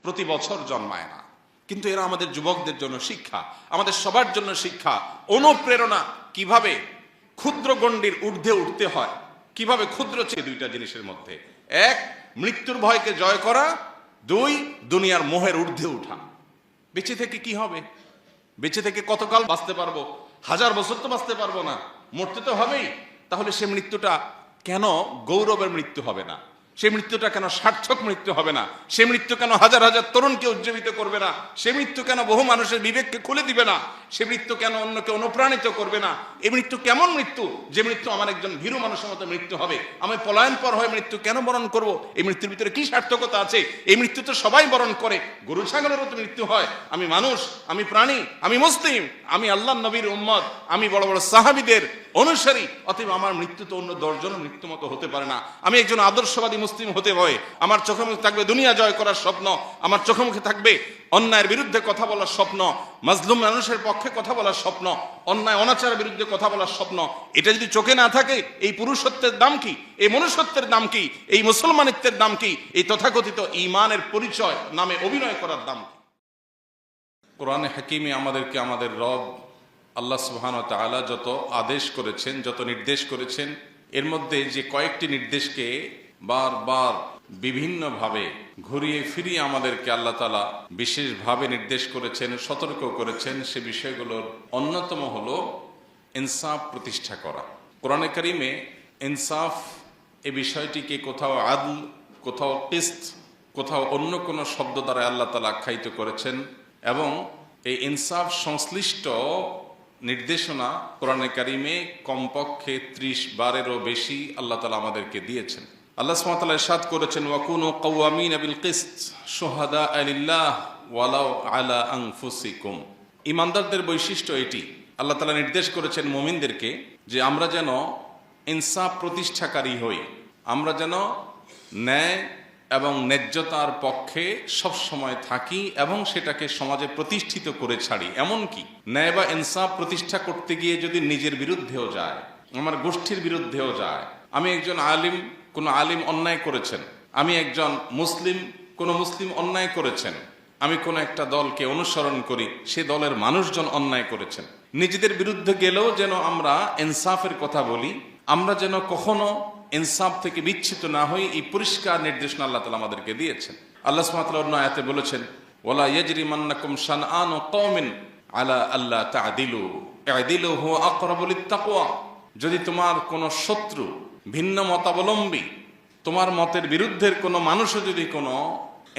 প্রতি বছর জন্মায় না, কিন্তু এরা আমাদের যুবকদের জন্য শিক্ষা, আমাদের সবার জন্য শিক্ষা, অনুপ্রেরণা। কিভাবে ক্ষুদ্র গণ্ডির ঊর্ধ্বে উঠতে হয়, কিভাবে ক্ষুদ্র চেয়ে দুইটা জিনিসের মধ্যে, এক মৃত্যুর ভয়কে জয় করা, দুই দুনিয়ার মোহের ঊর্ধ্বে উঠা। বেঁচে থেকে কি হবে? বেঁচে থেকে কতকাল বাঁচতে পারবো? 1000 বছর তো বাঁচতে পারবো না, মরতে তো হবেই। তাহলে সে মৃত্যুটা কেন গৌরবের মৃত্যু হবে না? সে মৃত্যুটা কেন সার্থক মৃত্যু হবে না? সে মৃত্যু কেন হাজার হাজার তরুণকে উজ্জীবিত করবে না? সে মৃত্যু কেন বহু মানুষের বিবেককে খুলে দিবে না? সে মৃত্যু কেন অন্যকে অনুপ্রাণিত করবে না? এই মৃত্যু কেমন মৃত্যু, যে মৃত্যু আমার একজন ভীরু মানুষের মতো মৃত্যু হবে? আমি পলায়ন পর হয়ে মৃত্যু কেন বরণ করব? এই মৃত্যুর ভিতরে কি সার্থকতা আছে? এই মৃত্যু তো সবাই বরণ করে, গরু ছাগলেরও তো মৃত্যু হয়। আমি মানুষ, আমি প্রাণী, আমি মুসলিম, আমি আল্লাহ নবীর উম্মত, আমি বড় বড় সাহাবীদের অনুসারী, অতএব আমার মৃত্যু তো অন্য 10 জনের মৃত্যু মতো হতে পারে না। আমি একজন আদর্শবাদী মুসলিম হতে হয়, আমার চোখে মুখে থাকবে দুনিয়া জয় করার স্বপ্ন, আমার চোখে মুখে থাকবে অন্যায়ের বিরুদ্ধে কথা বলার স্বপ্ন, মাজলুম মানুষের পক্ষে কথা বলার স্বপ্ন, অন্যায় অনাচারের বিরুদ্ধে কথা বলার স্বপ্ন। এটা যদি চোখে না থাকে, এই পুরুষত্বের দাম কি? এই মনুষ্যত্বের দাম কি? এই মুসলমানিত্বের দাম কি? এই তথাকথিত ঈমানের পরিচয় নামে অভিনয় করার দাম কি? কোরআনে হাকিমে আমাদেরকে আমাদের রব আল্লাহ সুবহানাহু ওয়া তাআলা যত আদেশ করেছেন, যত নির্দেশ করেছেন, এর মধ্যে যে কয়েকটি নির্দেশকে বারবার বিভিন্নভাবে ঘুরিয়ে ফিরিয়ে আমাদেরকে আল্লাহ তাআলা বিশেষভাবে নির্দেশ করেছেন, সতর্ক করেছেন, সে বিষয়গুলোর অন্যতম হলো ইনসাফ প্রতিষ্ঠা করা। কোরআনে কারিমে ইনসাফ এই বিষয়টিকে কোথাও আদল, কোথাও কিসত, কোথাও অন্য কোনো শব্দ দ্বারা আল্লাহ তাআলা আখ্যায়িত করেছেন, এবং এই ইনসাফ সংশ্লিষ্ট নির্দেশনা কোরআনে কারিমে কমপক্ষে 30 বারেরও বেশি আল্লাহ তাআলা আমাদেরকে দিয়েছেন। আল্লাহ সুবহানাহু ওয়া তাআলা ইরশাদ করেছেন, ওয়াকুনু কাওয়ামিনা বিল কিসত শুহাদা লিল্লাহ ওয়ালাউ আলা আনফুসিকুম। ঈমানদারদের বৈশিষ্ট্য এটি। আল্লাহ তাআলা নির্দেশ করেছেন মুমিনদেরকে যে আমরা যেন ইনসাফ প্রতিষ্ঠাকারী হই, আমরা যেন ন্যায় এবং ন্যায্যতার পক্ষে সব সময় থাকি এবং সেটাকে সমাজে প্রতিষ্ঠিত করে ছাড়ি। এমনকি ন্যায় বা ইনসাফ প্রতিষ্ঠা করতে গিয়ে যদি নিজের বিরুদ্ধেও যায়, আমার গোষ্ঠীর বিরুদ্ধেও যায়, আমি একজন আলিম, কোন আলিম অন্যায় করেছেন, আমি একজন মুসলিম, কোন মুসলিম অন্যায় করেছেন, আমি কোন একটা দলকে অনুসরণ করি, সে দলের মানুষজন অন্যায় করেছেন, নিজেদের বিরুদ্ধে গেলেও যেন আমরা ইনসাফের কথা বলি, আমরা যেন কখনো ইনসাফ থেকে বিচ্ছিত না হই, এই পরিষ্কার নির্দেশনা আল্লাহ তাআলা আমাদেরকে দিয়েছেন। আল্লাহ সুবহানাহু ওয়া তাআলা অন্য আয়াতে বলেছেন, ওয়ালা ইয়াজরিমান্নাকুম শানআনু কওমিন আলা আল্লা তা'দিলু ই'দিলু হুয়া আকরাবু লিত-তাকওয়া। যদি তোমার কোনো শত্রু, ভিন্ন মতাবলম্বী, তোমার মতের বিরুদ্ধের কোনো মানুষও যদি কোনো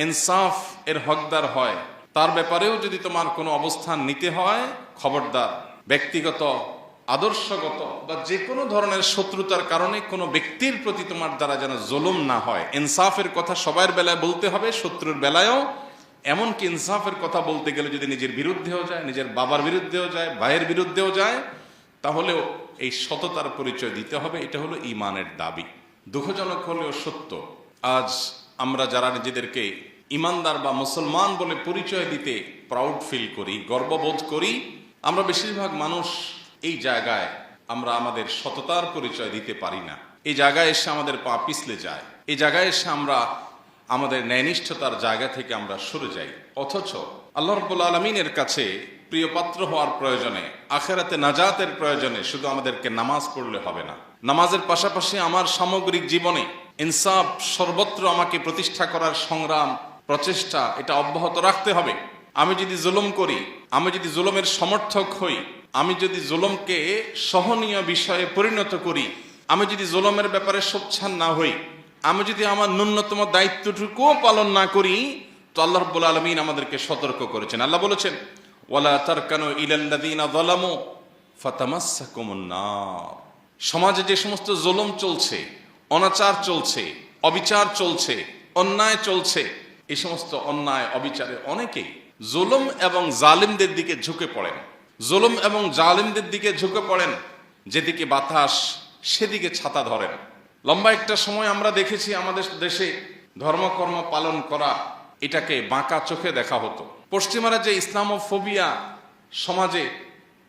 ইনসাফ এর হকদার হয়, তার ব্যাপারেও যদি তোমার কোনো অবস্থান নিতে হয়, খবরদার ব্যক্তিগত, আদর্শগত বা যে কোনো ধরনের শত্রুতার কারণে কোনো ব্যক্তির প্রতি তোমার দ্বারা যেন জুলুম না হয়। ইনসাফের কথা সবার বেলায় বলতে হবে, শত্রুর বেলায়ও। এমনকি ইনসাফের কথা বলতে গেলে যদি নিজের বিরুদ্ধেও যায়, নিজের বাবার বিরুদ্ধেও যায়, ভাইয়ের বিরুদ্ধেও যায়, তাহলেও এই সততার পরিচয় দিতে হবে। এটা হলো ঈমানের দাবি। দুঃখজনক হলেও সত্য, আজ আমরা যারা নিজেদেরকে ঈমানদার বা মুসলমান বলে পরিচয় দিতে প্রাউড ফিল করি, গর্ববোধ করি, আমরা বেশিরভাগ মানুষ এই জায়গায় আমরা আমাদের সততার পরিচয় দিতে পারি না। এই জায়গায় এসে আমাদের পা পিছলে যায়, এই জায়গায় এসে আমরা আমাদের ন্যায়নিষ্ঠতার জায়গা থেকে আমরা সরে যাই। অথচ আল্লাহ রাব্বুল আলামিনের কাছে প্রিয় পাত্র হওয়ার প্রয়োজনে, আখিরাতে নাজাতের প্রয়োজনে শুধু আমাদেরকে নামাজ পড়লে হবে না, নামাজের পাশাপাশি আমার সামগ্রিক জীবনে ইনসাফ সর্বত্র আমাকে প্রতিষ্ঠা করার সংগ্রাম, প্রচেষ্টা, এটা অব্যাহত রাখতে হবে। আমি যদি জুলুম করি, আমি যদি জুলুমের সমর্থক হই, আমি যদি জুলুমকে সহনীয় বিষয়ে পরিণত করি, আমি যদি জুলুমের ব্যাপারে সোচ্চার না হই, আমি যদি আমার ন্যূনতম দায়িত্বটুকুও পালন না করি, তো আল্লাহ রাব্বুল আলামিন আমাদেরকে সতর্ক করেছেন। আল্লাহ বলেছেন, ওয়ালা তারকানু ইলাল্লাযীনা যালামু ফাতামাসসাকুমুন নার। সমাজে যে সমস্ত জুলুম চলছে, অনাচার চলছে, অবিচার চলছে, অন্যায় চলছে, এই সমস্ত অন্যায় অবিচারে অনেকেই জুলুম এবং জালিমদের দিকে ঝুঁকে পড়েন, জুলুম এবং জালিমদের দিকে ঝুঁকে পড়েন, যেদিকে বাতাস সেদিকে ছাতা ধরেন। লম্বা একটা সময় আমরা দেখেছি আমাদের দেশে ধর্মকর্ম পালন করা এটাকে বাঁকা চোখে দেখা হতো। পশ্চিমারা যে ইসলামোফোবিয়া সমাজে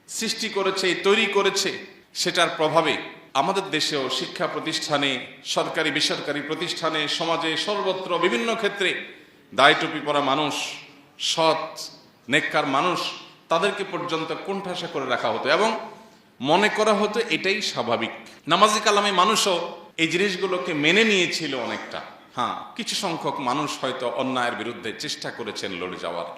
সৃষ্টি করেছে, তৈরি করেছে, সেটার প্রভাবে আমাদের দেশেও শিক্ষা প্রতিষ্ঠানে, সরকারি বেসরকারি প্রতিষ্ঠানে, সমাজে সর্বত্র বিভিন্ন ক্ষেত্রে দায় টুপি পরা মানুষ, সৎ নেককার মানুষ, তাদেরকে পর্যন্ত কোণঠাসা করে রাখা হতো এবং মনে করা হতো এটাই স্বাভাবিক। নামাজি কালামে মানুষও এই জিনিসগুলোকে মেনে নিয়েছিল অনেকটা। হ্যাঁ, কিছু সংখ্যক মানুষ হয়তো অন্যায়ের বিরুদ্ধে চেষ্টা করেছেন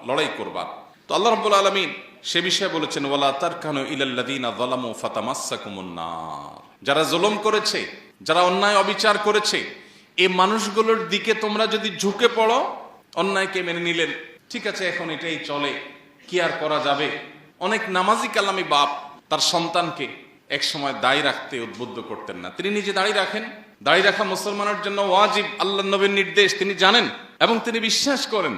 লড়াই করবার। তো আল্লাহ রাব্বুল আলামিন সে বিষয়ে বলেছেন, ওয়ালা তারকানু ইলাল্লাযীনা যালামু ফাতামাসসাকুমুন নার। যারা জুলুম করেছে, যারা অন্যায় অবিচার করেছে, এই মানুষগুলোর দিকে তোমরা যদি ঝুঁকে পড়ো, অন্যায়কে মেনে নিলেন, ঠিক আছে এখন এটাই চলে, কি আর করা যাবে। অনেক নামাজি কালামি বাপ তার সন্তানকে এক সময় দাড়ি রাখতে উদ্বুদ্ধ করতেন না। তিনি নিজে দাড়ি রাখেন, দাড়ি রাখা মুসলমানের জন্য ওয়াজিব, আল্লাহর নবীর নির্দেশ তিনি জানেন এবং তিনি বিশ্বাস করেন,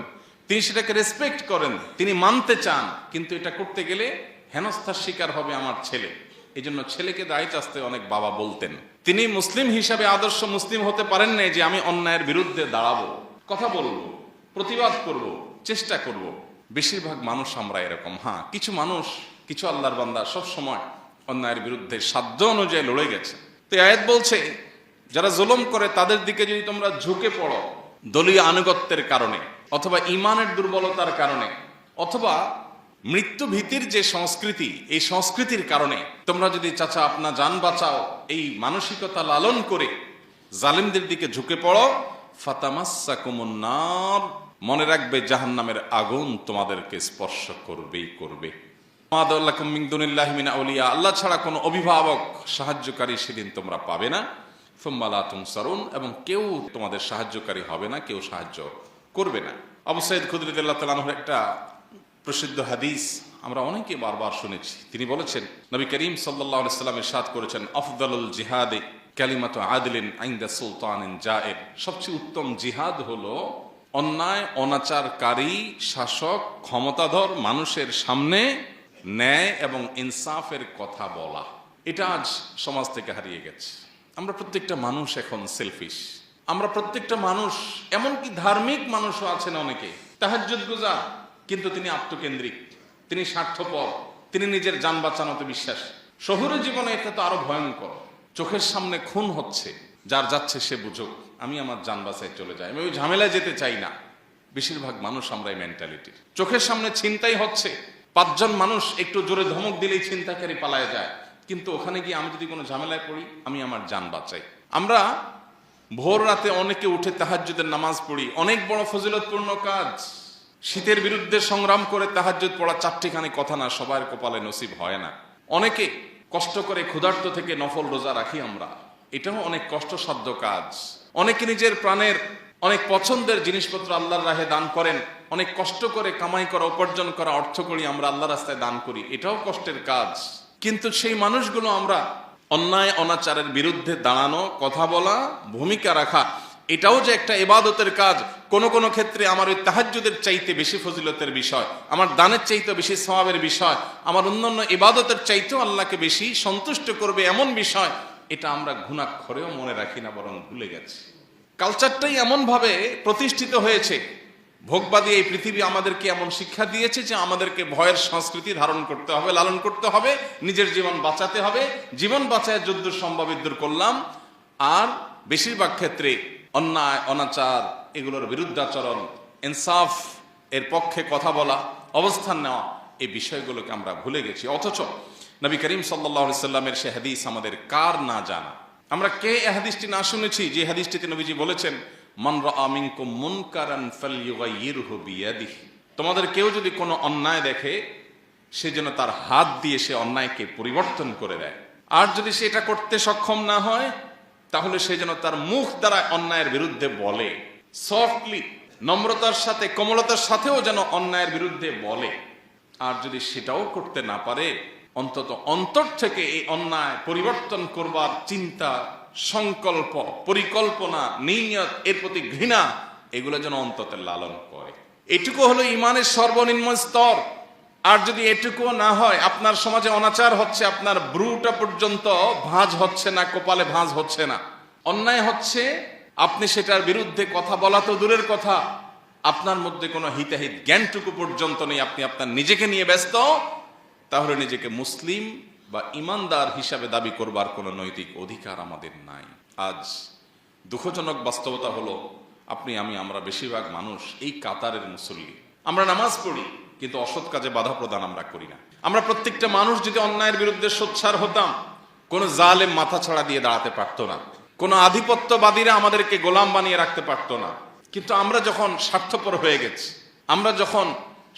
তিনি সেটাকে রেসপেক্ট করেন, তিনি মানতে চান। কিন্তু এটা করতে গেলে হেনস্থার শিকার হবে আমার ছেলে। এই জন্য ছেলেকে দাড়ি চাচতে অনেক বাবা বলতেন। তিনি মুসলিম হিসাবে আদর্শ মুসলিম হতে পারেন নাই যে আমি অন্যায়ের বিরুদ্ধে দাঁড়াবো, কথা বলবো, প্রতিবাদ করব, চেষ্টা করব। বেশিরভাগ মানুষ আমরা এরকম। হ্যাঁ, কিছু মানুষ, কিছু আল্লাহর বান্দা সব সময় অন্যায়ের বিরুদ্ধে সাধ্য অনুযায়ী লড়ে গেছে। তো আয়াত বলছে যারা জুলুম করে তাদের দিকে যদি তোমরা ঝুঁকে পড়ো দলীয় আনুগত্যের কারণে, অথবা ঈমানের দুর্বলতার কারণে, অথবা মৃত্যু ভীতির যে সংস্কৃতি, এই সংস্কৃতির কারণে তোমরা যদি চাচা আপনা জান বাঁচাও এই মানসিকতা লালন করে জালিমদের দিকে ঝুঁকে পড়ো, ফাতামাসসাকুমুন নার, মনে রাখবে জাহান্নামের আগুন তোমাদেরকে স্পর্শ করবেই করবে। মাদাল্লাকুম মিন দুনিল্লাহি মিন আউলিয়া, আল্লাহ ছাড়া কোনো অভিভাবক সাহায্যকারী সেদিন তোমরা পাবে না। সুম্মা লা তুনসারুন, এবং কেউ তোমাদের সাহায্যকারী হবে না, কেউ সাহায্য করবে না। আবু সাঈদ খুদরী রাদিয়াল্লাহু তাআলা আনহুর একটা প্রসিদ্ধ হাদিস আমরা অনেকে বারবার শুনেছি। তিনি বলেছেন, নবী করিম সাল্লাল্লাহু আলাইহি ওয়াসাল্লাম ইরশাদ করেছেন, আফদালুল জিহাদে কালিমাতু আদলিন ইনদা সুলতানিন জায়ের। সবচেয়ে উত্তম জিহাদ হলো অন্যায় অনাচারকারী শাসক ক্ষমতাধর মানুষের সামনে ন্যায় এবং ইনসাফের কথা বলা। এটা আজ সমাজ থেকে হারিয়ে গেছে। আমরা প্রত্যেকটা মানুষ এখন সেলফিশ। আমরা প্রত্যেকটা মানুষ, এমনকি ধার্মিক মানুষও আছেন অনেকে তাহাজ্জুদ গুজার, কিন্তু তিনি আত্মকেন্দ্রিক, তিনি স্বার্থপর, তিনি নিজের জান বাঁচানোতে বিশ্বাস। শহুরে জীবনে এটা তো আরো ভয়ঙ্কর। চোখের সামনে খুন হচ্ছে, যার যাচ্ছে সে বুঝুক, আমি আমার জান বাঁচায় চলে যাই, আমি ওই ঝামেলায় যেতে চাই না। বেশিরভাগ মানুষ আমরা এই মেন্টালিটি। চোখের সামনে ছিনতাই হচ্ছে, 5 জন মানুষ একটু জোরে ধমক দিলেই ছিনতাইকারী পালায় যায়, কিন্তু ওখানে গিয়ে আমি যদি কোনো ঝামেলায় পড়ি আমি আমার জান বাঁচাই। আমরা ভোর রাতে অনেকে উঠে তাহাজ্জুদের নামাজ পড়ি, অনেক বড় ফজিলতপূর্ণ কাজ। শীতের বিরুদ্ধে সংগ্রাম করে তাহাজ্জুদ পড়া 4টিখানি কথা না, সবার কপালে নসিব হয় না। অনেকে কষ্ট করে ক্ষুধার্ত থেকে নফল রোজা রাখি আমরা, এটাও অনেক কষ্টসাধ্য কাজ। অনেকে নিজের প্রাণের অনেক পছন্দের জিনিসপত্র আল্লাহর রাহে দান করেন, অনেক কষ্ট করে কামাই করা, উপার্জন করা অর্থ করি আমরা আল্লাহর রাস্তায় দান করি, এটাও কষ্টের কাজ। কিন্তু সেই মানুষগুলো আমরা অন্যায় অনাচারের বিরুদ্ধে দাঁড়ানো, কথা বলা, ভূমিকা রাখা, এটাও যে একটা ইবাদতের কাজ। কোন কোন ক্ষেত্রে আমার ওই তাহাজ্জুদের চাইতে বেশি ফজিলতের বিষয়, আমার দানের চাইতে বেশি সওয়াবের বিষয়, আমার অন্যান্য ইবাদতের চাইতেও আল্লাহকে বেশি সন্তুষ্ট করবে এমন বিষয়, এটা আমরা ঘুণাক্ষরেও মনে রাখি না, বরং ভুলে গেছি। কালচারটাই এমন ভাবে প্রতিষ্ঠিত হয়েছে, ভোগবাদী এই পৃথিবী আমাদেরকে এমন শিক্ষা দিয়েছে যে আমাদেরকে ভয়ের সংস্কৃতি ধারণ করতে হবে, লালন করতে হবে, নিজের জীবন বাঁচাতে হবে। জীবন বাঁচায় যদ্দূর সম্ভব ইদ্দূর করলাম। আর বেশিরভাগ ক্ষেত্রে অন্যায় অনাচার এগুলোর বিরুদ্ধাচরণ, ইনসাফ এর পক্ষে কথা বলা, অবস্থান নেওয়া, এই বিষয়গুলোকে আমরা ভুলে গেছি। অথচ নবী করিম সাল্লাল্লাহু আলাইহি সাল্লামের সে হাদিস আমাদের কার না জানা। আমরা কে এই হাদিসটি না শুনেছি, যে হাদিসটিতে নবীজি বলেছেন, মান রাআ মিনকুম মুনকারান ফালইউগাইয়িরহু বিয়াদিহি, তোমাদের কেউ যদি কোনো অন্যায় দেখে সে যেন তার হাত দিয়ে সে অন্যায়কে পরিবর্তন করে দেয়। আর যদি সে এটা করতে সক্ষম না হয় তাহলে সে যেন তার মুখ দ্বারা অন্যায়ের বিরুদ্ধে বলে, সফটলি, নম্রতার সাথে, কোমলতার সাথেও যেন অন্যায়ের বিরুদ্ধে বলে। আর যদি সেটাও করতে না পারে, অন্তত অন্তর থেকে এই অন্যায় পরিবর্তন করবার চিন্তা, সংকল্প, পরিকল্পনা, নিয়ত, এর প্রতি ঘৃণা, এগুলো যেন অন্তত লালন করে। এটুকু হলো ইমানের সর্বনিম্ন স্তর। আর যদি এটুকু না হয়, আপনার সমাজে অনাচার হচ্ছে, আপনার ব্রুটা পর্যন্ত ভাঁজ হচ্ছে না, কপালে ভাঁজ হচ্ছে না, অন্যায় হচ্ছে, আপনি সেটার বিরুদ্ধে কথা বলা তো দূরের কথা, আপনার মধ্যে কোনো হিতাহিত জ্ঞানটুকু পর্যন্ত নেই, আপনি আপনার নিজেকে নিয়ে ব্যস্ত, তাহলে নিজেকে মুসলিম বা ইমানদার হিসাবে দাবি করবার কোনো নৈতিক অধিকার আমাদের নাই। আজ দুঃখজনক বাস্তবতা হলো আমরা বেশিরভাগ মানুষ এই কাতারের মুসল্লি। আমরা নামাজ পড়ি, কিন্তু অসৎ কাজে বাধা প্রদান আমরা করি না। আমরা প্রত্যেকটা মানুষ যদি অন্যায়ের বিরুদ্ধে সোচ্চার হতাম, কোনো জালেম মাথা ছাড়া দিয়ে দাঁড়াতে পারতো না, কোনো আধিপত্যবাদীরা আমাদেরকে গোলাম বানিয়ে রাখতে পারতো না। কিন্তু আমরা যখন স্বার্থপর হয়ে গেছি, আমরা যখন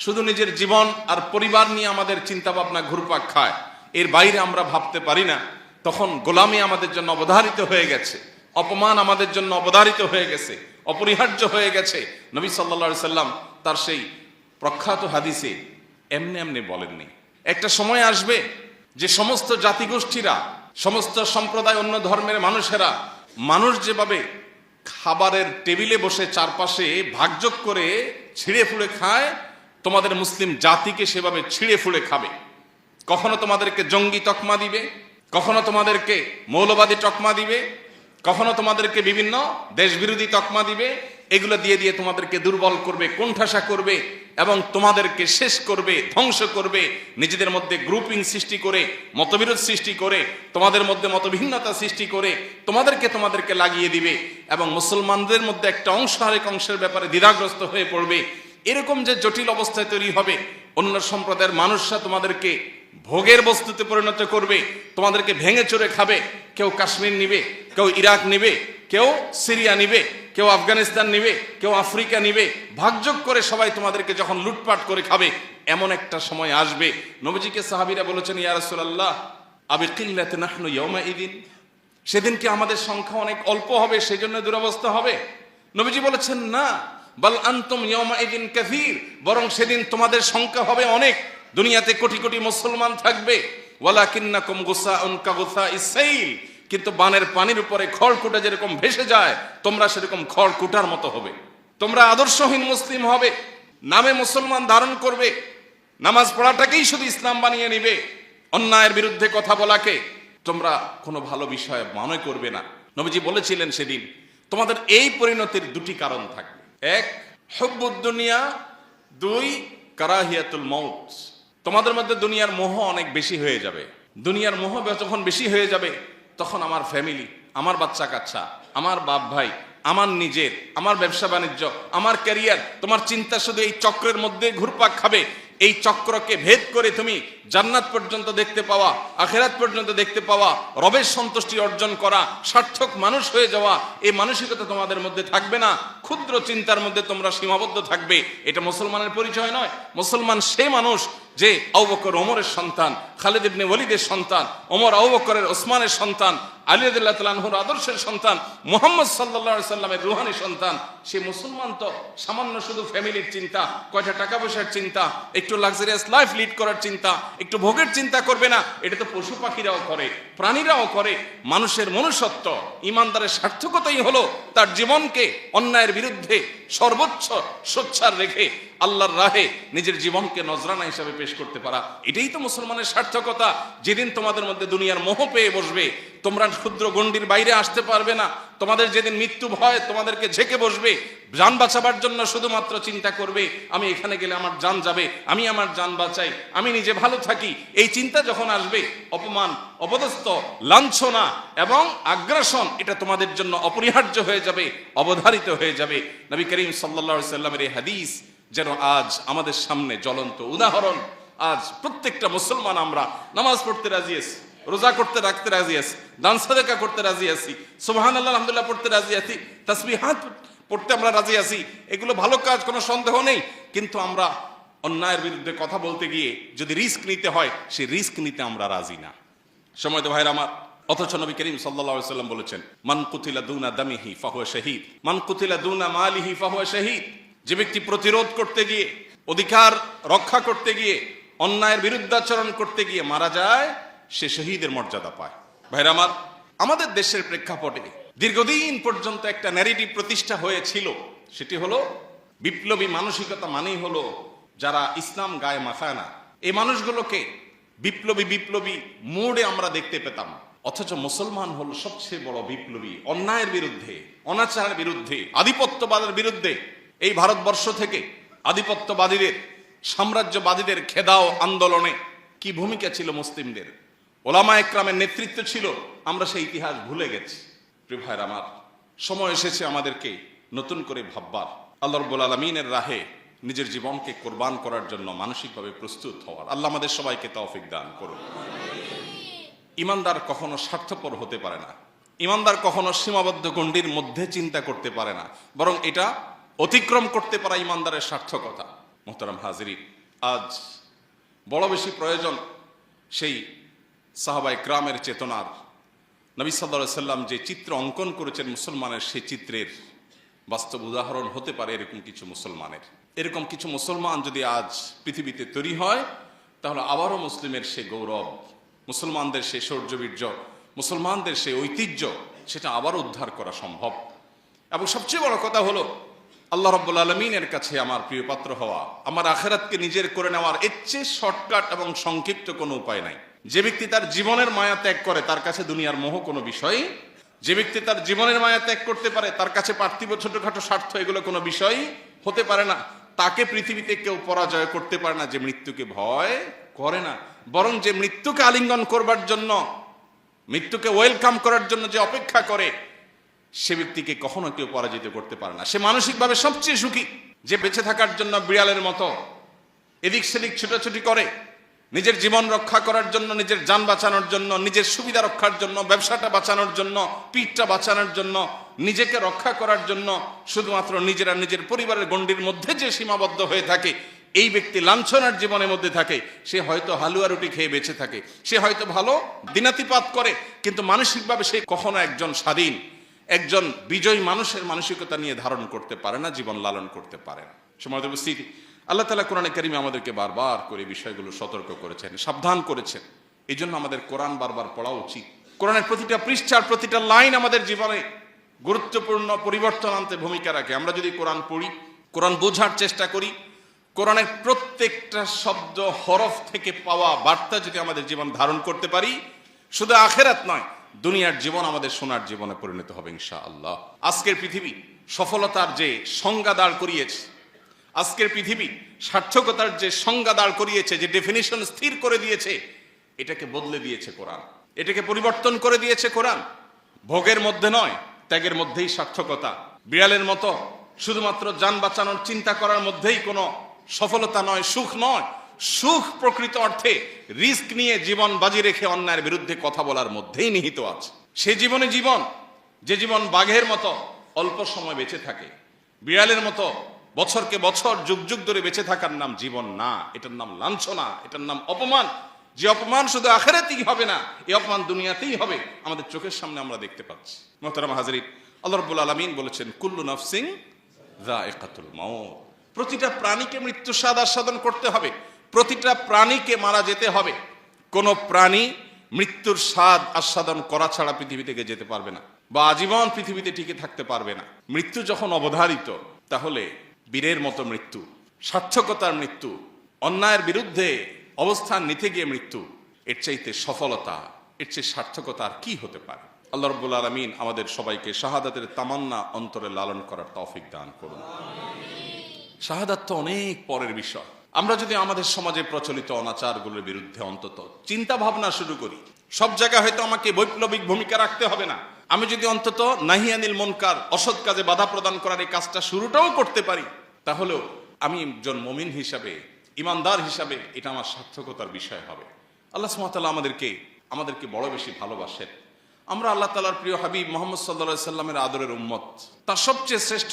শুধু নিজের জীবন আর পরিবার নিয়ে আমাদের চিন্তা ভাবনা ঘুরপাক খায়, এর বাইরে আমরা ভাবতে পারি না, তখন গোলামি আমাদের জন্য অবধারিত হয়ে গেছে, অপমান আমাদের জন্য অবধারিত হয়ে গেছে, অপরিহার্য হয়ে গেছে। নবী সাল্লাল্লাহু আলাইহি সাল্লাম তার সেই প্রখ্যাত হাদিসে এমনি এমনি বলেননি। একটা সময় আসবে যে সমস্ত জাতিগোষ্ঠীরা, সমস্ত সম্প্রদায়, অন্য ধর্মের মানুষেরা, মানুষ যেভাবে খাবারের টেবিলে বসে চারপাশে ভাগযোগ করে ছিঁড়ে ফুড়ে খায়, তোমাদের মুসলিম জাতিকে সেভাবে ছিঁড়ে ফুড়ে খাবে। কখনো তোমাদেরকে জঙ্গি তকমা দিবে, কখনো তোমাদেরকে মৌলবাদী তকমা দিবে, কখনো তোমাদেরকে বিভিন্ন দেশবিরোধী তকমা দিবে। এগুলো দিয়ে দিয়ে তোমাদেরকে দুর্বল করবে, কোণঠাসা করবে এবং তোমাদেরকে শেষ করবে, ধ্বংস করবে। নিজেদের মধ্যে গ্রুপিং সৃষ্টি করে, মতবিরোধ সৃষ্টি করে, তোমাদের মধ্যে মতভিন্নতা সৃষ্টি করে তোমাদেরকে লাগিয়ে দিবে এবং মুসলমানদের মধ্যে একটা অংশ আরেক অংশের ব্যাপারে দ্বিধাগ্রস্ত হয়ে পড়বে। এরকম যে জটিল অবস্থায় তৈরি হবে, অন্য সম্প্রদায়ের মানুষরা তোমাদেরকে ভোগের বস্তুতে পরিণত করবে, তোমাদেরকে ভেঙে চড়ে খাবে। কেউ কাশ্মীর নিবে, কেউ ইরাক নিবে, কেউ সিরিয়া নিবে, কেউ আফগানিস্তান নিবে, কেউ আফ্রিকা নিবে। ভাগযোগ করে সবাই তোমাদেরকে যখন লুটপাট করে খাবে, এমন একটা সময় আসবে। নবীজিকে সাহাবীরা বলেছেন, ইয়া রাসূলুল্লাহ আবি কিল্লাতি নাহনু ইয়াউমাইদিন, সেদিন কি আমাদের সংখ্যা অনেক অল্প হবে, সেজন্য দুরবস্থা হবে? নবীজি বলেছেন, না, বাল আনতুম ইয়াউমাইদিন কাসীর, বরং সেদিন তোমাদের সংখ্যা হবে অনেক। দুনিয়াতে কোটি কোটি মুসলমান থাকবে, ওয়ালাকিন্নাকুম গুসাউন কাগুসাইস সাইল, কিন্তু বানের পানির উপরে খড়কুটা যেরকম ভেসে যায়, তোমরা সেরকম খড়কুটার মতো হবে। তোমরা আদর্শহীন মুসলিম হবে, নামে মুসলমান ধারণ করবে, নামাজ পড়াটাকেই শুধু ইসলাম বানিয়ে নিবে, অন্যায়ের বিরুদ্ধে কথা বলাকে তোমরা কোনো ভালো বিষয় মনে করবে না। নবীজি বলেছিলেন সেদিন তোমাদের এই পরিণতির দুটি কারণ থাকবে, এক হুব্বুদ দুনিয়া, দুই কারাহিয়াতুল মাউত। তোমাদের মধ্যে দুনিয়ার মোহ অনেক বেশি হয়ে যাবে। দুনিয়ার মোহ যখন বেশি হয়ে যাবে, তখন আমার ফ্যামিলি, আমার বাচ্চা কাচ্চা, আমার বাপ ভাই, আমার নিজের, আমার ব্যবসা বাণিজ্য, আমার ক্যারিয়ার, তোমার চিন্তা শুধু এই চক্রের মধ্যে ঘুরপাক খাবে। এই চক্রকে ভেদ করে তুমি জান্নাত পর্যন্ত দেখতে পাওয়া, আখিরাত পর্যন্ত দেখতে পাওয়া, রবের সন্তুষ্টি অর্জন করা, সার্থক মানুষ হয়ে যাওয়া, এই মানসিকতা তোমাদের মধ্যে থাকবে না। ক্ষুদ্র চিন্তার মধ্যে তোমরা সীমাবদ্ধ থাকবে। এটা মুসলমানের পরিচয় নয়। মুসলমান সে মানুষ যে আবু বকর ওমরের সন্তান, খালিদ ইবনে ওয়ালিদের সন্তান, ওমর আবু বকরের ওসমানের সন্তান, আলী রাদিয়াল্লাহু তাআলা আনহুর আদর্শের সন্তান, মুহাম্মদ সাল্লাল্লাহু আলাইহি সাল্লামের রূহানি সন্তান। সে মুসলমান তো সামান্য শুধু ফ্যামিলির চিন্তা, কয়টা টাকা পয়সার চিন্তা, একটু লাক্সারিয়াস লাইফ লিড করার চিন্তা, একটু ভোগের চিন্তা করবে না। এটা তো পশু পাখিরাও করে, প্রাণীরাও করে। মানুষের মনুষ্যত্ব, ইমানদারের সার্থকতাই হলো তার জীবনকে অন্যায়ের বিরুদ্ধে সর্বোচ্চ সোচ্চার রেখে আল্লাহর রাহে নিজের জীবনকে নজরানা হিসাবে পেশ করতে পারা। এটাই তো মুসলমানের সার্থকতা। যেদিন তোমাদের মধ্যে দুনিয়ার মোহ পেয়ে বসবে, তোমরা ক্ষুদ্র গণ্ডির বাইরে আসতে পারবে না। তোমাদের যেদিন মৃত্যু ভয় তোমাদেরকে ঝেঁকে বসবে, জান বাঁচাবার জন্য শুধুমাত্র চিন্তা করবে, আমি এখানে গেলে আমার জান যাবে, আমি আমার জান বাঁচাই, আমি নিজে ভালো থাকি। এই চিন্তা যখন আসবে, অপমান, অপদস্থ, লাঞ্ছনা এবং আগ্রাসন এটা তোমাদের জন্য অপরিহার্য হয়ে যাবে, অবধারিত হয়ে যাবে। নবী করিম সাল্লাল্লাহু আলাইহি সাল্লামের এই হাদিস যেন আজ আমাদের সামনে জ্বলন্ত উদাহরণ। আজ প্রত্যেকটা মুসলমান আমরা নামাজ পড়তে রাজি আছি, রোজা করতে রাখতে রাজি আছি, দান সাদাকা করতে রাজি আছি, সুবহানাল্লাহ আলহামদুলিল্লাহ পড়তে রাজি আছি, তাসবিহাত পড়তে আমরা রাজি আছি। এগুলো ভালো কাজ, কোনো সন্দেহ নেই। কিন্তু আমরা অন্যায়ের বিরুদ্ধে কথা বলতে গিয়ে যদি রিস্ক নিতে হয়, সেই রিস্ক নিতে আমরা রাজি না। সময় তো ভাইরা আমার, অথচ নবী করিম সাল্লাল্লাহু আলাইহি সাল্লাম বলেছেন, মান কুতিলা দুনা দামিহি ফাহুয়া শাহীদ, মান কুতিলা দুনা মালিহি ফাহুয়া শাহীদ। যে ব্যক্তি প্রতিরোধ করতে গিয়ে, অধিকার রক্ষা করতে গিয়ে, অন্যায়ের বিরুদ্ধাচরণ করতে গিয়ে মারা যায়, সে শহীদের মর্যাদা পায়। ভাইরা আমার, আমাদের দেশের প্রেক্ষাপটে দীর্ঘদিন পর্যন্ত একটা ন্যারেটিভ প্রতিষ্ঠা হয়েছিল। সেটি হলো বিপ্লবী মানসিকতা মানেই হলো যারা ইসলাম গায়ে মাখায় না, এই মানুষগুলোকে বিপ্লবী মোড়ে আমরা দেখতে পেতাম। অথচ মুসলমান হলো সবচেয়ে বড় বিপ্লবী। অন্যায়ের বিরুদ্ধে, অনাচারের বিরুদ্ধে, আধিপত্যবাদের বিরুদ্ধে এই ভারতবর্ষ থেকে আধিপত্যবাদীদের, সাম্রাজ্যবাদীদের খেদাও আন্দোলনে কি ভূমিকা ছিল মুসলিমদের, ওলামা একরামের নেতৃত্ব ছিল, আমরা সেই ইতিহাস ভুলে গেছি। প্রিয় ভাইরা আমার, সময় এসেছে আমাদেরকে নতুন করে ভাববার, আল্লাহ রাব্বুল আলামিনের রাহে নিজের জীবনকে কোরবান করার জন্য মানসিকভাবে প্রস্তুত হওয়ার। আল্লাহ আমাদের সবাইকে তৌফিক দান করুন। ইমানদার কখনো স্বার্থপর হতে পারে না, ইমানদার কখনো সীমাবদ্ধ গণ্ডির মধ্যে চিন্তা করতে পারে না, বরং এটা অতিক্রম করতে পারা ইমানদারের সার্থকতা। মুহতারাম হাজিরিন, আজ বড় বেশি প্রয়োজন সেই সাহাবায়ে কেরামের চেতনার। নবী সাল্লাল্লাহু আলাইহি সাল্লাম যে চিত্র অঙ্কন করেছেন মুসলমানের, সেই চিত্রের বাস্তব উদাহরণ হতে পারে এরকম কিছু মুসলমানের। এরকম কিছু মুসলমান যদি আজ পৃথিবীতে তৈরি হয়, তাহলে আবারও মুসলিমের সে গৌরব, মুসলমানদের সেই শৌর্যবীর্য, মুসলমানদের সেই ঐতিহ্য, সেটা আবার উদ্ধার করা সম্ভব। এবং সবচেয়ে বড় কথা হলো, আল্লাহ রাব্বুল আলামিনের কাছে আমার প্রিয় পাত্র হওয়া, আমার আখিরাতকে নিজের করে নেওয়ার এর চেয়ে শর্টকাট এবং সংক্ষিপ্ত কোনো উপায় নাই। যে ব্যক্তি তার জীবনের মায়া ত্যাগ করে, তার কাছে দুনিয়ার মোহ কোনো বিষয়। যে ব্যক্তি তার জীবনের মায়া ত্যাগ করতে পারে, তার কাছে পার্থিব ছোটখাটো স্বার্থ এগুলো কোনো বিষয় হতে পারে না। তাকে পৃথিবীতে কেউ পরাজয় করতে পারে না যে মৃত্যুকে ভয় করে না, বরং যে মৃত্যুকে আলিঙ্গন করবার জন্য, মৃত্যুকে ওয়েলকাম করার জন্য যে অপেক্ষা করে, সে ব্যক্তিকে কখনো কেউ পরাজিত করতে পারে না। সে মানসিকভাবে সবচেয়ে সুখী। যে বেঁচে থাকার জন্য বিড়ালের মতো এদিক সেদিক ছুটোছুটি করে, নিজের জীবন রক্ষা করার জন্য, নিজের যান বাঁচানোর জন্য, নিজের সুবিধা রক্ষার জন্য, ব্যবসাটা বাঁচানোর জন্য, পিঠটা বাঁচানোর জন্য, নিজেকে রক্ষা করার জন্য শুধুমাত্র নিজের আর নিজের পরিবারের গণ্ডির মধ্যে যে সীমাবদ্ধ হয়ে থাকে, এই ব্যক্তি লাঞ্ছনার জীবনের মধ্যে থাকে। সে হয়তো হালুয়া রুটি খেয়ে বেঁচে থাকে, সে হয়তো ভালো দিনাতিপাত করে, কিন্তু মানসিকভাবে সে কখনো একজন স্বাধীন, একজন বিজয়ী মানুষের মানসিকতা নিয়ে ধারণ করতে পারে না, জীবন লালন করতে পারে না। সময় উপস্থিতি, আল্লাহ তাআলা কোরআনে কারিমে আমাদেরকে বারবার করে বিষয়গুলো সতর্ক করেছেন, সাবধান করেছেন। এই জন্য আমাদের কোরআন বারবার পড়া উচিত। কোরআনের প্রতিটা পৃষ্ঠার প্রতিটা লাইন আমাদের জীবনে গুরুত্বপূর্ণ পরিবর্তন আনতে ভূমিকা রাখে। আমরা যদি কোরআন পড়ি, কোরআন বোঝার চেষ্টা করি, কোরআনের প্রত্যেকটা শব্দ হরফ থেকে পাওয়া বার্তা যদি আমাদের জীবন ধারণ করতে পারি, শুধু আখিরাত নয়, দুনিয়ার জীবন আমাদের সোনার জীবনে পরিণত হবে ইনশাআল্লাহ। আজকের পৃথিবী সফলতার যে সংজ্ঞা দাঁড় করিয়েছে, আজকের পৃথিবী সার্থকতার যে সংজ্ঞা দাঁড় করিয়েছে, যে ডেফিনিশন স্থির করে দিয়েছে, এটাকে বদলে দিয়েছে কোরআন, এটাকে পরিবর্তন করে দিয়েছে কোরআন। ভোগের মধ্যে নয়, ত্যাগের মধ্যেই সার্থকতা। বিড়ালের মতো শুধুমাত্র যান বাঁচানোর চিন্তা করার মধ্যেই কোনো সফলতা নয়, সুখ নয়। সুখ প্রকৃত অর্থে রিস্ক নিয়ে জীবন বাজি রেখে অন্যায়ের বিরুদ্ধে কথা বলার মধ্যেই নিহিত আছে। সে জীবনে জীবন, যে জীবন বাঘের মতো অল্প সময় বেঁচে থাকে, বিড়ালের মতো বছরকে বছর যুগ যুগ ধরে বেঁচে থাকার নাম জীবন না, এটার নাম লাঞ্ছনা, এটার নাম অপমান। যে অপমান শুধু আখিরাতেই হবে না, এই অপমান দুনিয়াতেই হবে, আমাদের চোখের সামনে আমরা দেখতে পাচ্ছি। মুহতারাম হাজিরিন, আল্লাহ রাব্বুল আলামিন বলেছেন, কুল্লু নাফসিন যায়িকাতুল মাউত। প্রতিটা প্রাণীকে মৃত্যুর স্বাদ আস্বাদন করতে হবে, প্রতিটা প্রাণীকে মারা যেতে হবে। কোন প্রাণী মৃত্যুর স্বাদ আস্বাদন করা ছাড়া পৃথিবী থেকে যেতে পারবে না, বা আজীবন পৃথিবীতে টিকে থাকতে পারবে না। মৃত্যু যখন অবধারিত, তাহলে বীরের মতো মৃত্যু, সার্থকতার মৃত্যু, অন্যায়ের বিরুদ্ধে অবস্থান নিতে গিয়ে মৃত্যু, এর চাইতে সফলতা, এর চেয়ে সার্থকতা আর কি হতে পারে? আল্লাহ রাব্বুল আলামিন আমাদের সবাইকে শাহাদাতের তামান্না অন্তরে লালন করার তৌফিক দান করুন। শাহাদাত তো অনেক পরের বিষয়। আমরা যদি আমাদের সমাজে প্রচলিত অনাচারগুলোর বিরুদ্ধে অন্তত চিন্তা ভাবনা শুরু করি, সব জায়গায় হয়তো আমাকে বৈপ্লবিক ভূমিকা রাখতে হবে না, আমি যদি অন্তত নাহি আনিল মুনকার, অসৎ কাজে বাধা প্রদান করার এই কাজটা শুরুটাও করতে পারি, তাহলেও আমি একজন মুমিন হিসাবে, ইমানদার হিসাবে এটা আমার সার্থকতার বিষয় হবে। আল্লাহ সুবহানাহু ওয়া তাআলা আমাদেরকে বড় বেশি ভালোবাসেন। আমরা আল্লাহ তাআলার প্রিয় হাবিব মুহাম্মদ সাল্লাল্লাহু আলাইহি সাল্লামের আদরের উম্মত, তার সবচেয়ে শ্রেষ্ঠ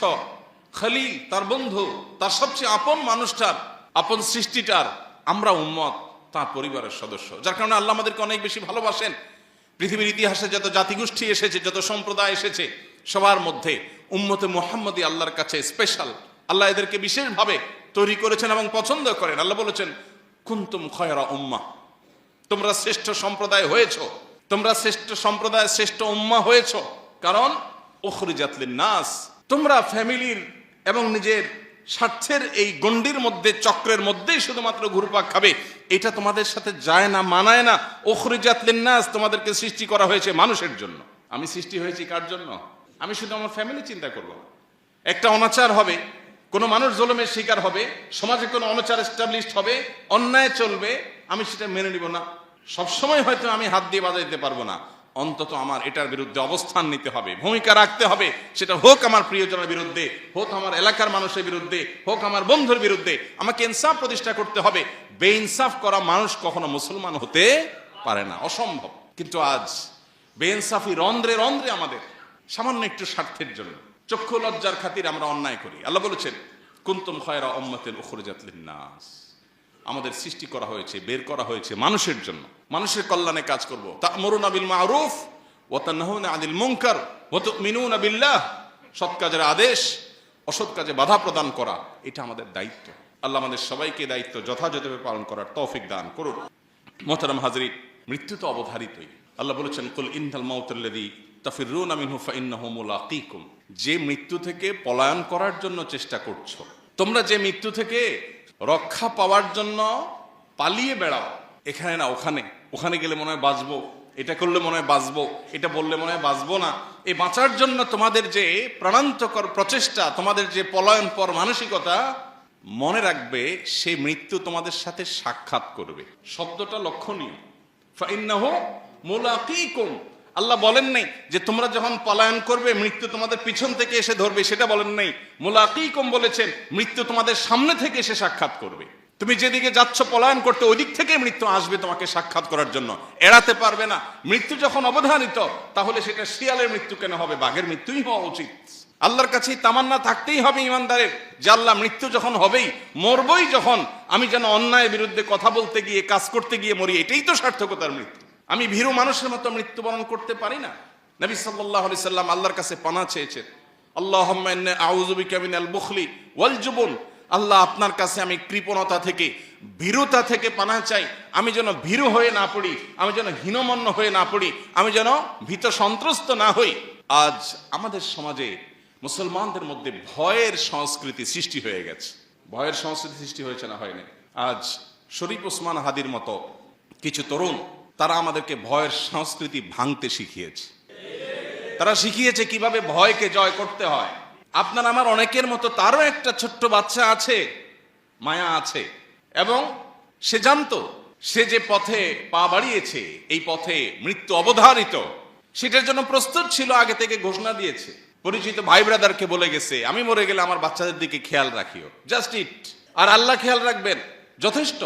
খলিল, তার বন্ধু, তার সবচেয়ে আপন মানুষটার, আপন সৃষ্টিটার আমরা উম্মত, তার পরিবারের সদস্য। যার কারণে আল্লাহ আমাদেরকে অনেক বেশি ভালোবাসেন। পৃথিবীর ইতিহাসে যত জাতিগোষ্ঠী এসেছে, যত সম্প্রদায় এসেছে, সবার মধ্যে উম্মতে মুহাম্মদী আল্লাহর কাছে স্পেশাল। আল্লাহ এদেরকে বিশেষভাবে তৈরি করেছেন এবং পছন্দ করেন। আল্লাহ বলেছেন, কুনতুম খায়রা উম্মাহ, তোমরা শ্রেষ্ঠ সম্প্রদায় হয়েছো, তোমরা শ্রেষ্ঠ সম্প্রদায়, শ্রেষ্ঠ উম্মাহ হয়েছো, কারণ উখরিজাত লিন-নাস, তোমরা ফ্যামিলির এবং নিজের স্বার্থের এই গণ্ডির মধ্যে, চক্রের মধ্যেই শুধুমাত্র ঘুরপাক খাবে, এটা তোমাদের সাথে যায় না, মানায় না। উখরিজাত লিন-নাস, তোমাদেরকে সৃষ্টি করা হয়েছে মানুষের জন্য। আমি সৃষ্টি হয়েছি কার জন্য? আমি শুধু আমার ফ্যামিলি চিন্তা করব। একটা অনাচার হবে, কোনো মানুষ জুলুমের শিকার হবে, সমাজে কোনো অনাচার এস্টাবলিশড হবে, অন্যায় চলবে, আমি সেটা মেনে নিব না। সবসময় হয়তো আমি হাত দিয়ে বাজাইতে পারবো না, অন্তত আমার এটার বিরুদ্ধে অবস্থান নিতে হবে, ভূমিকা রাখতে হবে। সেটা হোক আমার প্রিয়জনের বিরুদ্ধে, হোক আমার এলাকার মানুষের বিরুদ্ধে, হোক আমার বন্ধুর বিরুদ্ধে, আমাকে ইনসাফ প্রতিষ্ঠা করতে হবে। বেইনসাফ করা মানুষ কখনো মুসলমান হতে পারে না, অসম্ভব। কিন্তু আজ বেইনসাফি রন্ধ্রে রন্ধ্রে আমাদের, সামান্য একটু স্বার্থের জন্য, চক্ষু লজ্জার খাতির আমরা অন্যায় করি। আল্লাহ বলেছেন কুনতুম খায়রা উম্মাতিন উখরিজাত লিন-নাস, আমাদের সৃষ্টি করা হয়েছে, বের করা হয়েছে মানুষের জন্য, মানুষের কল্যাণে কাজ করব। তা'মুরুনা বিল মা'রুফ ওয়া তানহাউনা আনিল মুনকার ওয়া তু'মিনুনা বিল্লাহ, সৎ কাজের আদেশ, অসৎ কাজে বাধা প্রদান করা, এটা আমাদের দায়িত্ব। আল্লাহ আমাদের সবাইকে দায়িত্ব যথাযথভাবে পালন করার তৌফিক দান করুন। মুহতারাম হাজরিন, মৃত্যু তো অবধারিতই। আল্লাহ বলেছেন কুল ইন্নাল মাউতাল্লাযী তাফিরুনা মিনহু ফাইন্নাহু মুলাকীকুম, যে মৃত্যু থেকে পলায়ন করার জন্য চেষ্টা করছো, তোমরা যে মৃত্যু থেকে রক্ষা পাওয়ার জন্য পালিয়ে বেড়াও, এখানে না ওখানে, ওখানে গেলে মনে হয় বাঁচবো, এটা করলে মনে হয় বাঁচবো, এটা বললে মনে হয় বাঁচবো না, এই বাঁচার জন্য তোমাদের যে প্রাণান্তকর প্রচেষ্টা, তোমাদের যে পলায়ন পর মানসিকতা, মনে রাখবে সেই মৃত্যু তোমাদের সাথে সাক্ষাৎ করবে। শব্দটা লক্ষণীয়, ফাইন্নাহু মুলাকীকুম। আল্লাহ বলেন নাই যে তোমরা যখন পলায়ন করবে মৃত্যু তোমাদের পিছন থেকে এসে ধরবে, সেটা বলেন নাই। মুলাকীকুম বলেছেন মৃত্যু তোমাদের সামনে থেকে এসে সাক্ষাৎ করবে। তুমি যেদিকে যাচ্ছ পলায়ন করতে, ওই দিক থেকে মৃত্যু আসবে তোমাকে সাক্ষাৎ করার জন্য, এড়াতে পারবে না। মৃত্যু যখন অবধারিত, তাহলে সেটা শিয়ালের মৃত্যু কেন হবে, বাঘের মৃত্যুই হওয়া উচিত। আল্লাহর কাছে তামান্না থাকতেই হবে ইমানদারের, যে আল্লাহ মৃত্যু যখন হবেই, মরবই যখন, আমি যেন অন্যায়ের বিরুদ্ধে কথা বলতে গিয়ে, কাজ করতে গিয়ে মরি, এটাই তো সার্থকতার মৃত্যু। আমি ভীরু মানুষের মতো মৃত্যুবরণ করতে পারি না। নবী সাল্লাল্লাহু আলাইহি সাল্লাম আল্লাহর কাছে পানাহ চেয়েছেন, আল্লাহুম্মা ইন্নী আউযু বিকা মিনাল বুখলি ওয়াল জুবন, আল্লাহ আপনার কাছে আমি কৃপণতা থেকে, ভীরুতা থেকে পানাহ চাই। আমি যেন ভীরু হয়ে না পড়ি, আমি যেন হীনমন্য হয়ে না পড়ি, আমি যেন ভীত সন্ত্রস্ত না হই। আজ আমাদের সমাজে মুসলমানদের মধ্যে ভয়ের সংস্কৃতি সৃষ্টি হয়ে গেছে। ভয়ের সংস্কৃতি সৃষ্টি হয়েছে না হয়নি? আজ শরীফ ওসমান হাদির মতো কিছু তরুণ, তারা আমাদেরকে ভয়ের সংস্কৃতি ভাঙতে শিখিয়েছে। তারা শিখিয়েছে কিভাবে ভয়কে জয় করতে হয়। আপনার আমার অনেকের মতো তারও একটা ছোট্ট বাচ্চা আছে, মায়া আছে, এবং সে জানতো সে যে পথে পা বাড়িয়েছে, এই পথে মৃত্যু অবধারিত, সেটার জন্য প্রস্তুত ছিল, আগে থেকে ঘোষণা দিয়েছে। পরিচিত ভাই ব্রাদারকে বলে গেছে, আমি মরে গেলে আমার বাচ্চাদের দিকে খেয়াল রাখিও, জাস্ট ইট, আর আল্লাহ খেয়াল রাখবেন, যথেষ্ট।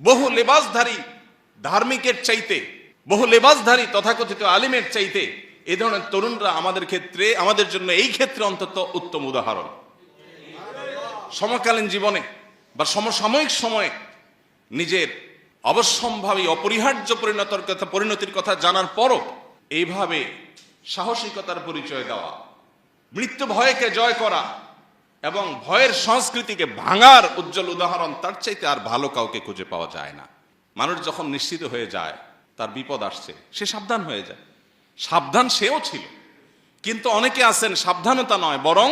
বহু লেবাসধারী ধার্মিকের চাইতে, বহু লেবাসধারী তথাকথিত আলিমের চাইতে এই ধরনের তরুণরা আমাদের ক্ষেত্রে, আমাদের জন্য এই ক্ষেত্রে অন্তত উত্তম উদাহরণ। সমকালীন জীবনে বা সমসাময়িক সময়ে নিজের অবশ্যম্ভাবী অপরিহার্য পরিণতির কথা জানার পরও এইভাবে সাহসিকতার পরিচয় দেওয়া, মৃত্যু ভয়কে জয় করা এবং ভয়ের সংস্কৃতিকে ভাঙার উজ্জ্বল উদাহরণ তার চাইতে আর ভালো কাউকে খুঁজে পাওয়া যায় না। মানুষ যখন নিশ্চিত হয়ে যায় তার বিপদ আসছে, সে সাবধান হয়ে যায়। সাবধান সেও ছিল, কিন্তু অনেকে আছেন সাবধানতা নয় বরং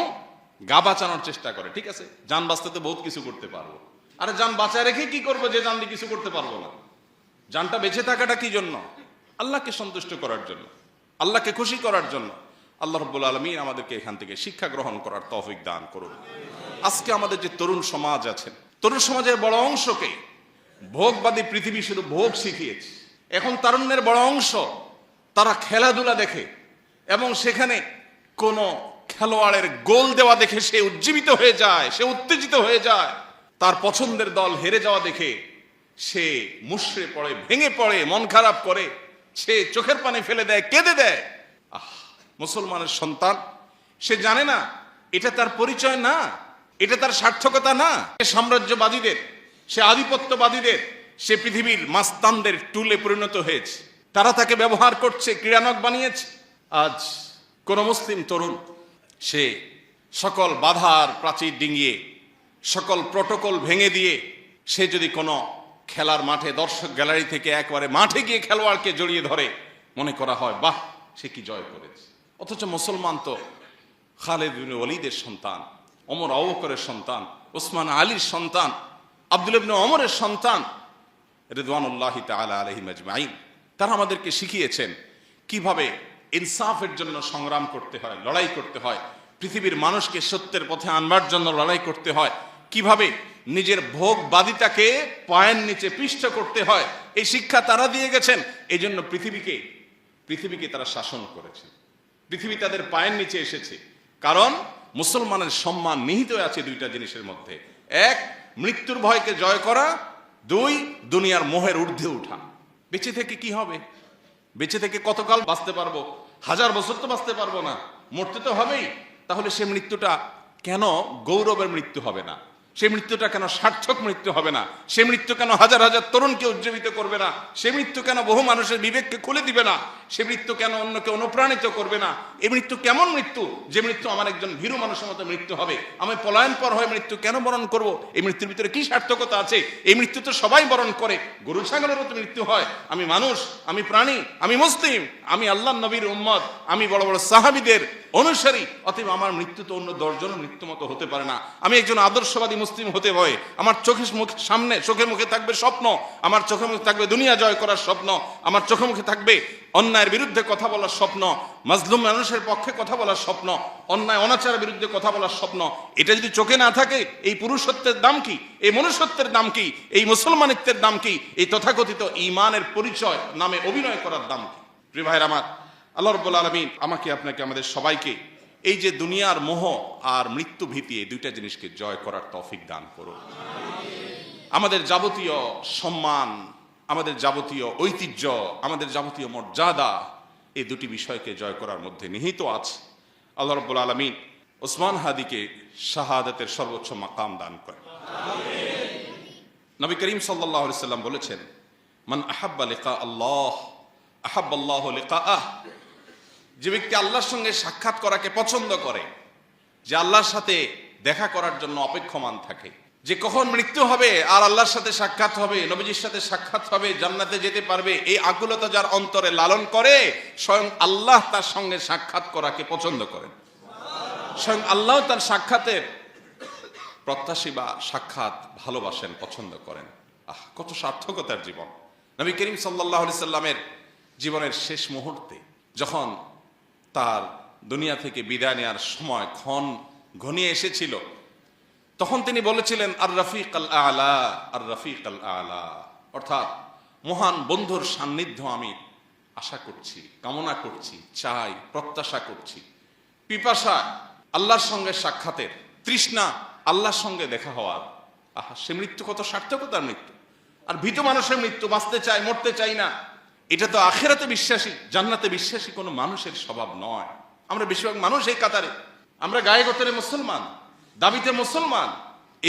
গা বাঁচানোর চেষ্টা করে। ঠিক আছে, জান বাঁচতে বহুত কিছু করতে পারবো, আরে জান বাঁচায় রেখে কি করবো যে জান দিয়ে কিছু করতে পারবো না? জানটা বেঁচে থাকাটা কি জন্য? আল্লাহকে সন্তুষ্ট করার জন্য, আল্লাহকে খুশি করার জন্য। আল্লাহ রাব্বুল আলামিন আমাদেরকে এখান থেকে শিক্ষা গ্রহণ করার তৌফিক দান করুন। আজকে আমাদের যে তরুণ সমাজ আছেন, তরুণ সমাজের বড় অংশকে ভোগবাদী পৃথিবী শুধু ভোগ শিখিয়েছে। এখন তারুণ্যের বড় অংশ তারা খেলাধুলা দেখে এবং সেখানে কোনো খেলোয়াড়ের গোল দেওয়া দেখে সে উজ্জীবিত হয়ে যায়, সে উত্তেজিত হয়ে যায়। তার পছন্দের দল হেরে যাওয়া দেখে সে মুষড়ে পড়ে, ভেঙে পড়ে, মন খারাপ করে, সে চোখের পানি ফেলে দেয়, কেঁদে দেয়। মুসলমানের সন্তান, সে জানে না এটা তার পরিচয় না, এটা তার সার্থকতা না। সে সাম্রাজ্যবাদীদের, সে আধিপত্যবাদীদের, সে পৃথিবীর মাস্তানদের টুলে পরিণত হয়েছে। তারা তাকে ব্যবহার করছে, ক্রীড়ানক বানিয়েছে। আজ কোন মুসলিম তরুণ সে সকল বাধার প্রাচীর ডিঙিয়ে, সকল প্রটোকল ভেঙে দিয়ে সে যদি কোনো খেলার মাঠে দর্শক গ্যালারি থেকে একবারে মাঠে গিয়ে খেলোয়াড়কে জড়িয়ে ধরে, মনে করা হয় বাহ, সে কি জয় করেছে। অথচ মুসলমান তো খালিদ ইবনে ওয়ালিদের সন্তান, ওমর আবু বকরের সন্তান, ওসমান আলীর সন্তান, আব্দুল্লাহ ইবনে ওমরের সন্তান, রিদওয়ানুল্লাহি তাআলা আলাইহিম আজমাইন। তারা আমাদেরকে শিখিয়েছেন কিভাবে ইনসাফের জন্য সংগ্রাম করতে হয়, লড়াই করতে হয়, পৃথিবীর মানুষকে সত্যের পথে আনবার জন্য লড়াই করতে হয়, কিভাবে নিজের ভোগবাদিতাকে পায়ের নিচে পিষ্ট করতে হয়। এই শিক্ষা তারা দিয়ে গেছেন। এই জন্য পৃথিবীকে পৃথিবীকে তারা শাসন করেছে, পৃথিবী তাদের পায়ের নিচে এসেছে। কারণ মুসলমানের সম্মান নিহিত আছে দুইটা জিনিসের মধ্যে: এক, মৃত্যুর ভয়কে জয় করা; দুই, দুনিয়ার মোহের ঊর্ধ্বে উঠা। বেঁচে থেকে কি হবে? বেঁচে থেকে কতকাল বাঁচতে পারবো? 1000 বছর তো বাঁচতে পারবো না, মরতে তো হবেই। তাহলে সে মৃত্যুটা কেন গৌরবের মৃত্যু হবে না? সে মৃত্যুটা কেন সার্থক মৃত্যু হবে না? সে মৃত্যু কেন হাজার হাজার তরুণকে উজ্জীবিত করবে না? সে মৃত্যু কেন বহু মানুষের বিবেককে খুলে দিবে না? সে মৃত্যু কেন অন্যকে অনুপ্রাণিত করবে না? এই মৃত্যু কেমন মৃত্যু যে মৃত্যু আমার একজন ভীরু মানুষের মতো মৃত্যু হবে? আমি পলায়ন পর হয়ে মৃত্যু কেন বরণ করব? এই মৃত্যুর ভিতরে কি সার্থকতা আছে? এই মৃত্যু তো সবাই বরণ করে, গরু ছাগলের মতো মৃত্যু হয়। আমি মানুষ, আমি প্রাণী, আমি মুসলিম, আমি আল্লাহর নবীর উম্মত, আমি বড় বড় সাহাবীদের অনুসারী। অতএব আমার মৃত্যু তো অন্য 10 জনের মৃত্যু মতো হতে পারে না। আমি একজন আদর্শবাদী মুসলিম হতে হয়। আমার চোখের সামনে, চোখে মুখে থাকবে স্বপ্ন, আমার চোখে মুখে থাকবে দুনিয়া জয় করার স্বপ্ন, আমার চোখে মুখে থাকবে অন্যায়ের বিরুদ্ধে কথা বলার স্বপ্ন, মাজলুম মানুষের পক্ষে কথা বলার স্বপ্ন, অন্যায় অনাচারের বিরুদ্ধে কথা বলার স্বপ্ন। এটা যদি চোখে না থাকে, এই পুরুষত্বের দাম কি? এই মনুষ্যত্বের দাম কি? এই মুসলমানিত্বের দাম কি? এই তথাকথিত ঈমানের পরিচয় নামে অভিনয় করার দাম কি? প্রিয় ভাইরা আমার, আল্লাহ রাব্বুল আলামিন আমাকে, আপনাকে, আমাদের সবাইকে এই যে দুনিয়ার মোহ আর মৃত্যু ভীতি, এই দুইটা জিনিসকে জয় করার তৌফিক দান করুন। আমাদের যাবতীয় সম্মান, আমাদের যাবতীয় ঐতিহ্য, আমাদের যাবতীয় মর্যাদা, এই দুটি বিষয়কে জয় করার মধ্যে নিহিত আছে। আল্লাহ রাব্বুল আলামিন ওসমান হাদিকে শাহাদাতের সর্বোচ্চ মাকাম দান করেন। নবী করিম সাল্লাল্লাহু আলাইহি সাল্লাম বলেছেন, মান আহাব্বা লিকা আল্লাহ আহাব্বাল্লাহু লিকাআহ। যে ব্যক্তি আল্লাহর সঙ্গে সাক্ষাৎ করাকে পছন্দ করে, যে আল্লাহর সাথে দেখা করার জন্য অপেক্ষমান থাকে, যে কখন মৃত্যু হবে আর আল্লাহর সাথে সাক্ষাৎ হবে, নবীজির সাথে সাক্ষাৎ হবে, জান্নাতে যেতে পারবে, এই আকুলতা যার অন্তরে লালন করে, স্বয়ং আল্লাহ তার সঙ্গে সাক্ষাৎ করাকে পছন্দ করেন। স্বয়ং আল্লাহ তার সাক্ষাতের প্রত্যাশী বা সাক্ষাৎ ভালোবাসেন, পছন্দ করেন। কত সার্থকতার জীবন! নবী করিম সাল্লাল্লাহু আলাইহি সাল্লামের জীবনের শেষ মুহূর্তে যখন তার দুনিয়া থেকে বিদায় নেওয়ার সময় ক্ষণ ঘনিয়ে এসেছিল, তখন তিনি বলেছিলেন, আর রফিক আল আলা, আর রফিক আল আলা, অর্থাৎ মহান বন্ধুর সান্নিধ্য আমি আশা করছি, কামনা করছি, চাই, প্রত্যাশা করছি। পিপাসা আল্লাহর সঙ্গে সাক্ষাতের, তৃষ্ণা আল্লাহর সঙ্গে দেখা হওয়ার। সে মৃত্যু কত সার্থকতার মৃত্যু! আর ভীত মানুষের মৃত্যু, বাঁচতে চাই, মরতে চাই না, এটা তো আখিরাতে বিশ্বাসী, জান্নাতে বিশ্বাসী কোনো মানুষের স্বভাব নয়। আমরা বেশিরভাগ মানুষ এই কাতারে, আমরা গায়ে গোতরে মুসলমান, দাবিতে মুসলমান,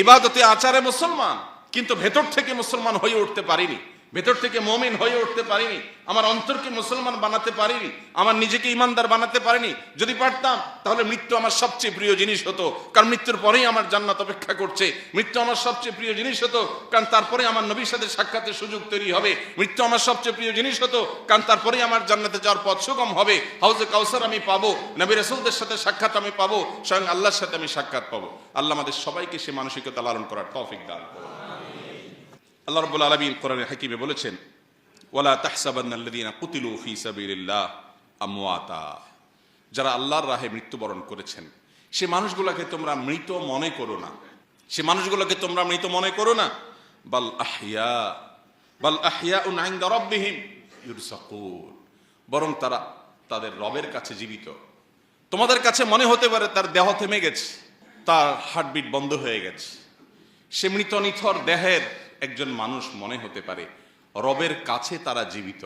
ইবাদতে আচারে মুসলমান, কিন্তু ভেতর থেকে মুসলমান হয়ে উঠতে পারিনি, ভেতর থেকে মুমিন হয়ে উঠতে পারিনি, আমার অন্তরকে মুসলমান বানাতে পারিনি, আমার নিজেকে ইমানদার বানাতে পারিনি। যদি পারতাম তাহলে মৃত্যু আমার সবচেয়ে প্রিয় জিনিস হতো, কারণ মৃত্যুর পরেই আমার জান্নাত অপেক্ষা করছে। মৃত্যু আমার সবচেয়ে প্রিয় জিনিস হতো, কারণ তারপরে আমার নবীর সাথে সাক্ষাতের সুযোগ তৈরি হবে। মৃত্যু আমার সবচেয়ে প্রিয় জিনিস হতো, কারণ তারপরেই আমার জান্নাতে যাওয়ার পথ সুগম হবে। হাউজে কাউসার আমি পাবো, নবী রাসূলদের সাথে সাক্ষাৎ আমি পাবো, স্বয়ং আল্লাহর সাথে আমি সাক্ষাৎ পাবো। আল্লাহ আমাদের সবাইকে সে মানসিকতা লালন করার তৌফিক দান করুন। আল্লাহ রাব্বুল আলামিন কোরআনের হাকিমে বলেছেন, ওয়ালা তাহসাবান্নাল্লাযীনা কুতিলু ফী সাবিলিল্লাহ আমওয়াতা। যারা আল্লাহর রাহে মৃত্যুবরণ করেছেন, সে মানুষগুলোকে তোমরা মৃত মনে করো না, সে মানুষগুলোকে তোমরা মৃত মনে করো না। বাল আহইয়াউন ইনদা রাব্বিহিম ইউরযাকুন। বরং তারা তাদের রবের কাছে জীবিত। তোমাদের কাছে মনে হতে পারে তার দেহ থেমে গেছে, তার হার্টবিট বন্ধ হয়ে গেছে। সে মৃত নিথর দেহের একজন মানুষ মনে হতে পারে, রবের কাছে তারা জীবিত,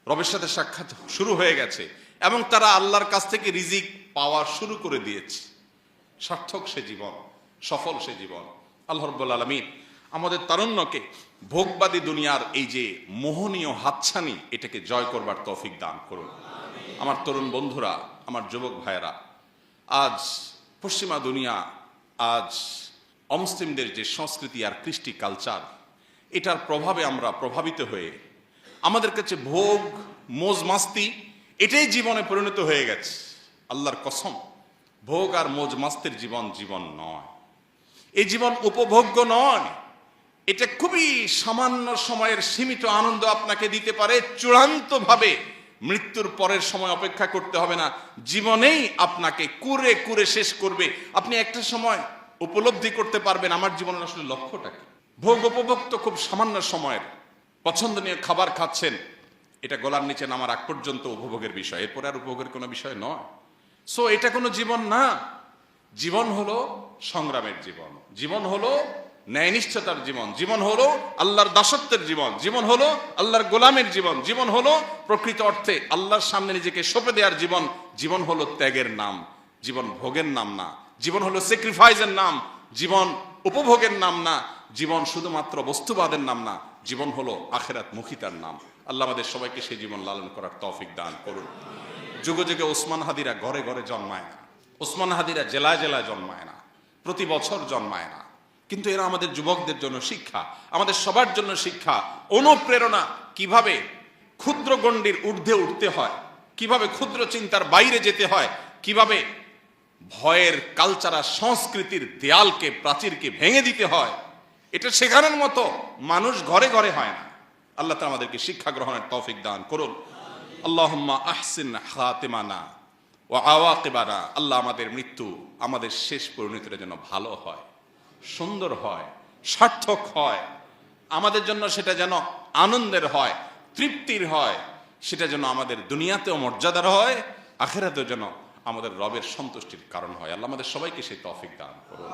রবের সাথে সাক্ষাৎ শুরু হয়ে গেছে এবং তারা আল্লাহর কাছ থেকে রিজিক পাওয়া শুরু করে দিয়েছে। সার্থক সে জীবন, সফল সে জীবন। আল্লাহ রাব্বুল আলামিন আমাদের তারুণ্যকে ভোগবাদী দুনিয়ার এই যে মোহনীয় হাতছানি, এটাকে জয় করবার তৌফিক দান করুন। আমার তরুণ বন্ধুরা, আমার যুবক ভাইয়েরা, আজ পশ্চিমা দুনিয়া, আজ অমুসলিমদের যে সংস্কৃতি আর কৃষ্টি কালচার, এটার প্রভাবে আমরা প্রভাবিত হয়ে আমাদের কাছে ভোগ, মোজ মাস্তি এটাই জীবনে পরিণত হয়ে গেছে। আল্লাহর কসম, ভোগ আর মোজ মাস্তির জীবন জীবন নয়, এই জীবন উপভোগ্য নয়। এটা খুবই সামান্য সময়ের সীমিত আনন্দ আপনাকে দিতে পারে, চূড়ান্তভাবে মৃত্যুর পরের সময় অপেক্ষা করতে হবে না, জীবনেই আপনাকে কুরে কুরে শেষ করবে। আপনি একটা সময় উপলব্ধি করতে পারবেন আমার জীবনের আসলে লক্ষ্যটা কি। ভোগ উপভোগ তো খুব সামান্য সময়ের, পছন্দনীয় খাবার খাচ্ছেন, এটা গলার নিচে নামার আগ পর্যন্ত উপভোগের বিষয়, এরপরে আর উপভোগের কোনো বিষয় নয়। সো এটা কোনো জীবন না। জীবন হলো সংগ্রামের জীবন, জীবন হলো ন্যায়নিষ্ঠতার জীবন, জীবন হলো আল্লাহর দাসত্বের জীবন, জীবন হলো আল্লাহর গোলামের জীবন, জীবন হলো প্রকৃত অর্থে আল্লাহর সামনে নিজেকে সঁপে দেওয়ার জীবন। জীবন হলো ত্যাগের নাম, জীবন ভোগের নাম না। জীবন হলো স্যাক্রিফাইসের নাম, জীবন উপভোগের নাম না। জীবন শুধুমাত্র বস্তুবাদের নাম না, জীবন হলো আখিরাত মুখিতার নাম। আল্লাহ আমাদের সবাইকে সেই জীবন লালন করার তৌফিক দান করুন। যুগে যুগে ওসমান হাদিরা ঘরে ঘরে জন্মায় না, ওসমান হাদিরা জেলায় জেলায় জন্মায় না, প্রতি বছর জন্মায় না, কিন্তু এরা আমাদের যুবকদের জন্য শিক্ষা, আমাদের সবার জন্য শিক্ষা, অনুপ্রেরণা। কিভাবে ক্ষুদ্র গণ্ডির ঊর্ধ্বে উঠতে হয়, কিভাবে ক্ষুদ্র চিন্তার বাইরে যেতে হয়, কিভাবে ভয়ের কালচারাল সংস্কৃতির দেয়ালকে, প্রাচীরকে ভেঙে দিতে হয়, এটা শেখানোর মতো মানুষ ঘরে ঘরে হয় না। আল্লাহ তাআলা আমাদেরকে শিক্ষা গ্রহণের তৌফিক দান করুন। আল্লাহুম্মা আহসিন খাতিমানা ওয়া আওয়াকিবানা। আল্লাহ আমাদের মৃত্যু, আমাদের শেষ পরিণতিটা যেন ভালো হয়, সুন্দর হয়, সার্থক হয়, আমাদের জন্য সেটা যেন আনন্দের হয়, তৃপ্তির হয়, সেটা যেন আমাদের দুনিয়াতেও মর্যাদার হয়, আখিরাতেও যেন আমাদের রবের সন্তুষ্টির কারণ হয়। আল্লাহ আমাদের সবাইকে সেই তৌফিক দান করুন।